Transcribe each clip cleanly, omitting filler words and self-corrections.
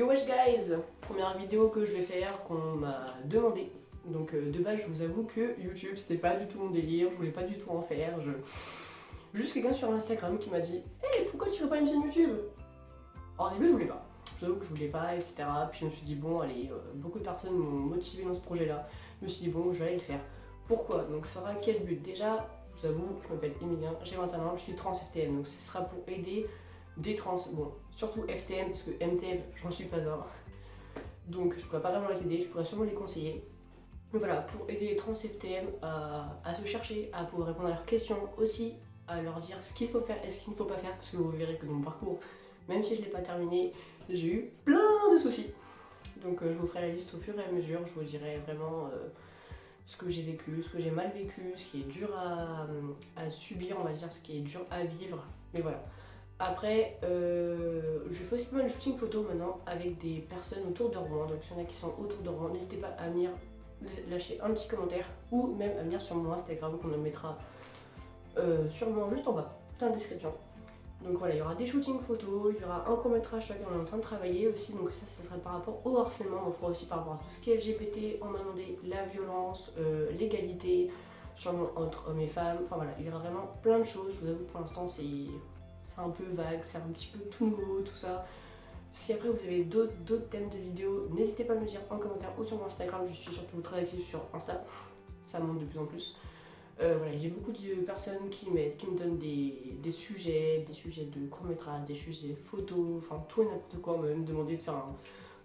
Yo wesh guys, première vidéo que je vais faire qu'on m'a demandé. Donc de base je vous avoue que YouTube c'était pas du tout mon délire, je voulais pas du tout en faire. Juste quelqu'un sur Instagram qui m'a dit hey, pourquoi tu fais pas une chaîne YouTube? Alors au début je voulais pas, je vous avoue que je voulais pas, etc. Puis je me suis dit bon allez, beaucoup de personnes m'ont motivé dans ce projet là. Je me suis dit bon je vais aller le faire. Pourquoi? Donc ça sera quel but? Déjà, je vous avoue, je m'appelle Emilien, j'ai 21 ans, je suis trans FTM, donc ce sera pour aider des trans, bon, surtout FTM parce que MTF, j'en suis pas un. Donc je pourrais pas vraiment les aider, je pourrais sûrement les conseiller. Mais voilà, pour aider les trans FTM à se chercher, à pouvoir répondre à leurs questions, aussi à leur dire ce qu'il faut faire et ce qu'il ne faut pas faire, parce que vous verrez que dans mon parcours, même si je ne l'ai pas terminé, j'ai eu plein de soucis. Donc je vous ferai la liste au fur et à mesure, je vous dirai vraiment ce que j'ai vécu, ce que j'ai mal vécu, ce qui est dur à subir, on va dire, ce qui est dur à vivre. Mais voilà. Après, je fais aussi pas mal de shooting photo maintenant avec des personnes autour de Rouen. Donc s'il y en a qui sont autour de Rouen, n'hésitez pas à venir lâcher un petit commentaire ou même à venir sur mon Instagram qu'on le mettra sûrement juste en bas, dans la description. Donc voilà, il y aura des shootings photos, il y aura un court-métrage sur lequel on est en train de travailler aussi. Donc ça sera par rapport au harcèlement, on fera aussi par rapport à tout ce qui est LGBT. On m'a demandé la violence, l'égalité, sûrement entre hommes et femmes. Enfin voilà, il y aura vraiment plein de choses. Je vous avoue pour l'instant c'est un peu vague, c'est un petit peu tout nouveau, tout ça. Si après vous avez d'autres thèmes de vidéos, n'hésitez pas à me dire en commentaire ou sur mon Instagram. Je suis surtout très active sur Insta, ça monte de plus en plus. Voilà, j'ai beaucoup de personnes qui me donnent des sujets de court-métrage, des sujets photos, enfin tout et n'importe quoi. On m'a même demandé de faire un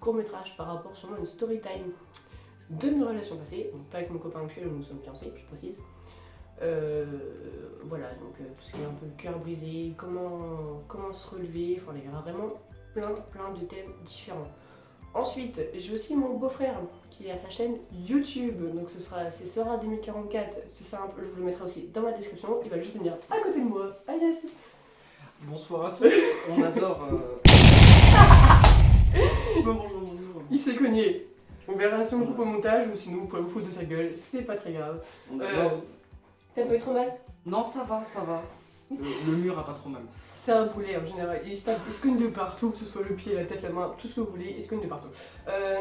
court-métrage par rapport sûrement à une story time de mes relations passées. Donc pas avec mon copain actuel, nous sommes fiancés, je précise. Voilà, donc tout ce qui est un peu le cœur brisé, comment se relever, enfin il y aura vraiment plein de thèmes différents. Ensuite, j'ai aussi mon beau-frère qui a sa chaîne YouTube, donc c'est Sora 2044, c'est simple, je vous le mettrai aussi dans ma description, il va juste venir à côté de moi. Alias. Bonsoir à tous, on adore. Bonjour. Il s'est cogné. On verra si on coupe au montage ou sinon vous pouvez vous foutre de sa gueule, c'est pas très grave. T'as pas eu trop mal? Non, ça va. Le mur a pas trop mal. C'est un boulet en général, il se cogne de partout, que ce soit le pied, la tête, la main, tout ce que vous voulez, il se cogne de partout.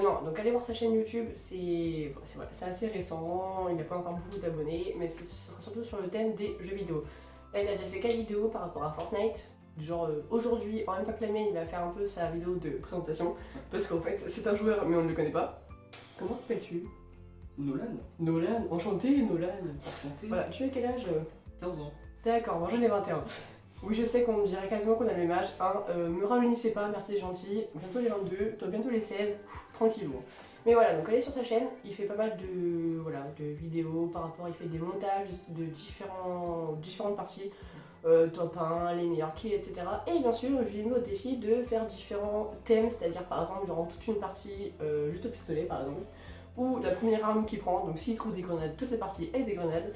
Non, donc allez voir sa chaîne YouTube, c'est assez récent, il n'a pas encore beaucoup d'abonnés, mais ce sera surtout sur le thème des jeux vidéo. Là, il a déjà fait 4 vidéos par rapport à Fortnite, genre aujourd'hui, en même temps que la mienne, il va faire un peu sa vidéo de présentation, parce qu'en fait, c'est un joueur, mais on ne le connaît pas. Comment t'appelles-tu? Nolan, enchanté Nolan. Enchanté. Voilà, tu as quel âge? 15 ans. D'accord, moi j'en ai 21. Oui, je sais qu'on dirait quasiment qu'on a le même âge. Me rajeunissez pas, merci les gentils. Bientôt les 22, toi bientôt les 16, tranquillement. Mais voilà, donc allez sur sa chaîne, il fait pas mal de vidéos par rapport, il fait des montages de différentes parties, top 1, les meilleurs kills, etc. Et bien sûr, je lui ai mis au défi de faire différents thèmes, c'est-à-dire par exemple, genre toute une partie juste au pistolet par exemple, ou la première arme qu'il prend, donc s'il trouve des grenades, toutes les parties avec des grenades.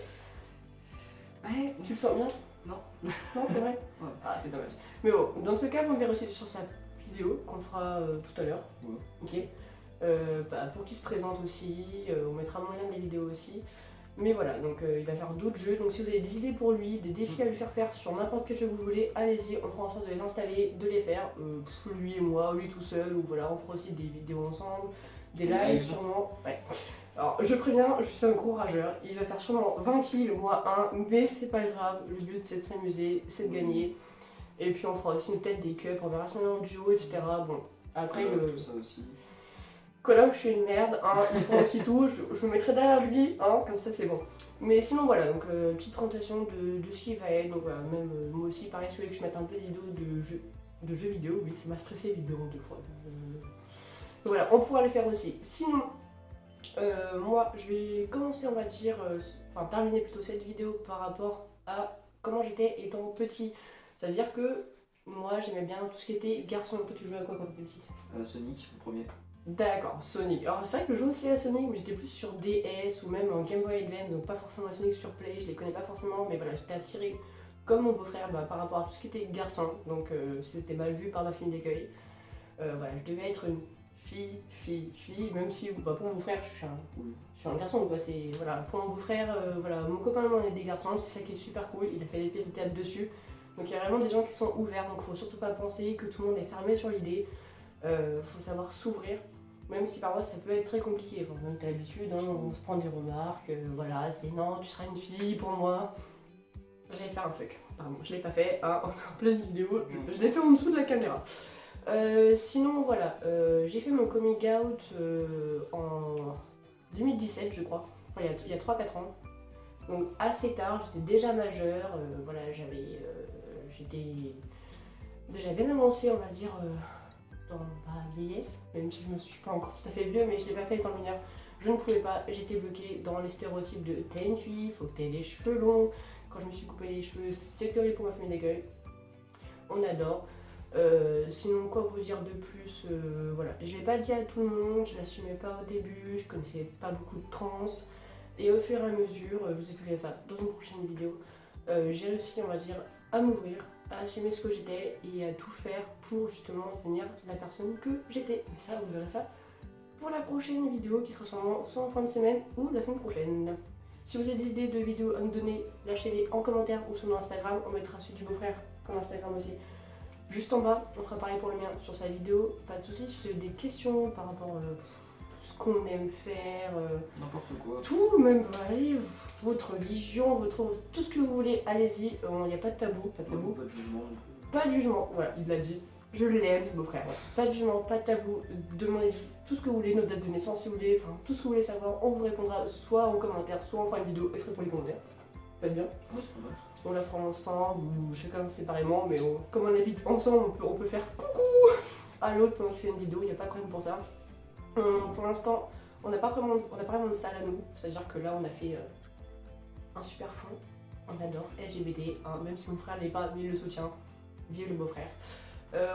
Ouais, tu le sens bien? Non. Non, c'est vrai? Ouais. Ah, c'est dommage. Mais bon, dans tous les cas, vous verrez aussi sur sa vidéo qu'on fera tout à l'heure. Ouais. Ok. Pour qu'il se présente aussi, on mettra mon lien de la vidéo aussi. Mais voilà, donc il va faire d'autres jeux. Donc si vous avez des idées pour lui, des défis à lui faire sur n'importe quel jeu que vous voulez, allez-y, on fera en sorte de les installer, de les faire. Lui et moi, lui tout seul, ou voilà, on fera aussi des vidéos ensemble, des lives sûrement. Ouais. Alors je préviens, je suis un gros rageur, il va faire sûrement 20 kills, moi 1, mais c'est pas grave, le but c'est de s'amuser, c'est de gagner. Et puis on fera aussi peut-être des cups, on verra si on est en duo, etc. Bon, après tout ça aussi. Call je suis une merde, hein, il fera aussi tout, je me mettrai derrière lui, hein, comme ça c'est bon. Mais sinon voilà, donc petite présentation de ce qui va être, donc voilà, même moi aussi pareil, si vous voulez que je mette un peu des vidéos de jeux vidéo, oui ça m'a stressé vidéo 2 fois. Donc voilà, on pourra le faire aussi. Sinon, moi je vais commencer on va dire, terminer plutôt cette vidéo par rapport à comment j'étais étant petit. C'est-à-dire que moi j'aimais bien tout ce qui était garçon. Toi tu jouais à quoi quand t'étais petit? Sonic, le premier. D'accord, Sonic. Alors c'est vrai que je joue aussi à Sonic, mais j'étais plus sur DS ou même en Game Boy Advance, donc pas forcément à Sonic sur Play, je les connais pas forcément, mais voilà, j'étais attirée comme mon beau-frère par rapport à tout ce qui était garçon, donc c'était mal vu par ma famille d'accueil. Voilà, je devais être une fille, même si pour mon beau-frère je suis un garçon, quoi. C'est voilà, pour mon beau-frère, voilà, mon copain on est des garçons, c'est ça qui est super cool, il a fait des pièces de théâtre dessus. Donc il y a vraiment des gens qui sont ouverts, donc il faut surtout pas penser que tout le monde est fermé sur l'idée. Faut savoir s'ouvrir, même si parfois ça peut être très compliqué. Enfin, même t'as l'habitude, hein, on se prend des remarques, voilà, c'est non, tu seras une fille pour moi. J'allais faire un fuck, pardon, je l'ai pas fait, hein, en pleine vidéo, je l'ai fait en dessous de la caméra. Sinon, voilà, j'ai fait mon coming out en 2017, je crois, enfin, il y a 3-4 ans. Donc assez tard, j'étais déjà majeure, voilà, j'étais déjà bien avancée, on va dire, dans ma vieillesse, même si je ne suis pas encore tout à fait vieux, mais je l'ai pas fait étant mineur. Je ne pouvais pas, j'étais bloquée dans les stéréotypes de t'es une fille, faut que t'aies les cheveux longs. Quand je me suis coupé les cheveux, c'était horrible pour ma famille d'accueil. On adore. Sinon, quoi vous dire de plus, voilà. Je l'ai pas dit à tout le monde, je l'assumais pas au début, je connaissais pas beaucoup de trans. Et au fur et à mesure, je vous expliquerai ça dans une prochaine vidéo, j'ai réussi, on va dire, à m'ouvrir, à assumer ce que j'étais et à tout faire pour justement devenir la personne que j'étais. Mais ça, vous verrez ça pour la prochaine vidéo qui sera sûrement soit en fin de semaine ou la semaine prochaine. Si vous avez des idées de vidéos à nous donner, lâchez-les en commentaire ou sur mon Instagram, on mettra celui du beau-frère comme Instagram aussi. Juste en bas, on fera pareil pour le mien sur sa vidéo, pas de soucis. Si vous avez des questions par rapport à ce qu'on aime faire, N'importe quoi. tout, même allez, votre religion, tout ce que vous voulez, allez-y, il n'y a pas de tabou, pas de tabou. Pas de jugement. Pas de jugement, voilà, il l'a dit. Je l'aime, c'est beau-frère. Voilà. Pas de jugement, pas de tabou, demandez tout ce que vous voulez, notre date de naissance si vous voulez, enfin tout ce que vous voulez savoir, on vous répondra soit en commentaire, soit en fin de vidéo exprès pour les commentaires. Ça va être bien. Ouais, c'est pas mal. On la fera ensemble ou chacun séparément, mais comme on habite ensemble, on peut faire coucou à l'autre pendant qu'il fait une vidéo, il n'y a pas de problème pour ça. Pour l'instant, on n'a pas vraiment de salle à nous, c'est-à-dire que là on a fait un super fond, on adore LGBT, hein, même si mon frère l'est pas, mais il le soutient, vive le beau-frère.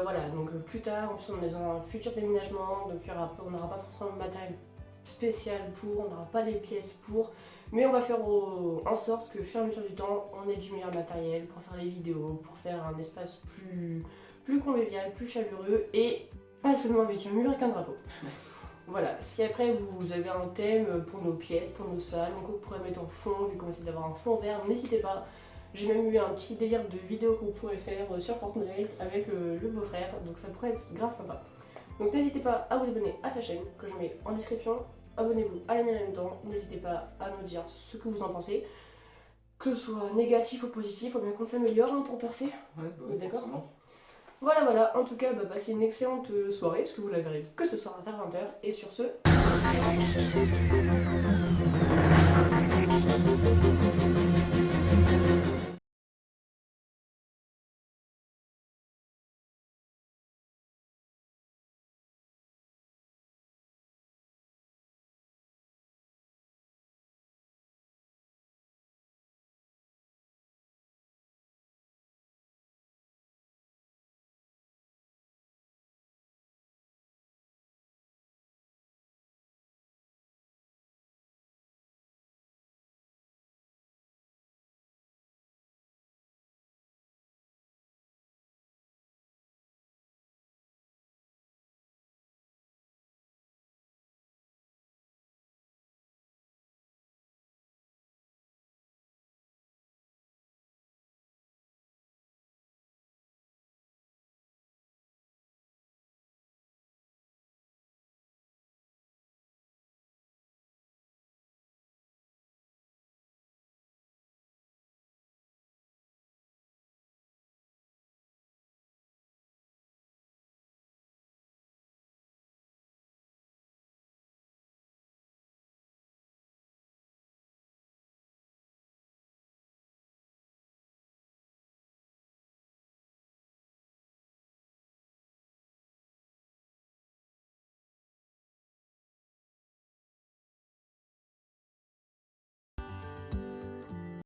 Voilà, donc plus tard, en plus on est dans un futur déménagement, donc on n'aura pas forcément de matériel spécial pour, on n'aura pas les pièces pour, mais on va faire en sorte que, au fur et à mesure du temps, on ait du meilleur matériel pour faire les vidéos, pour faire un espace plus convivial, plus chaleureux, et pas seulement avec un mur et qu'un drapeau. Voilà, si après vous avez un thème pour nos pièces, pour nos salles, donc on pourrait mettre en fond, vu qu'on essaie d'avoir un fond vert, n'hésitez pas. J'ai même eu un petit délire de vidéo qu'on pourrait faire sur Fortnite avec le beau-frère, donc ça pourrait être grave sympa. Donc n'hésitez pas à vous abonner à sa chaîne, que je mets en description. Abonnez-vous à la mienne en même temps. N'hésitez pas à nous dire ce que vous en pensez. Que ce soit négatif ou positif, faut bien qu'on s'améliore hein, pour percer. Ouais, D'accord. forcément. Voilà, en tout cas, passez une excellente soirée, parce que vous la verrez que ce soir à 20h. Et sur ce...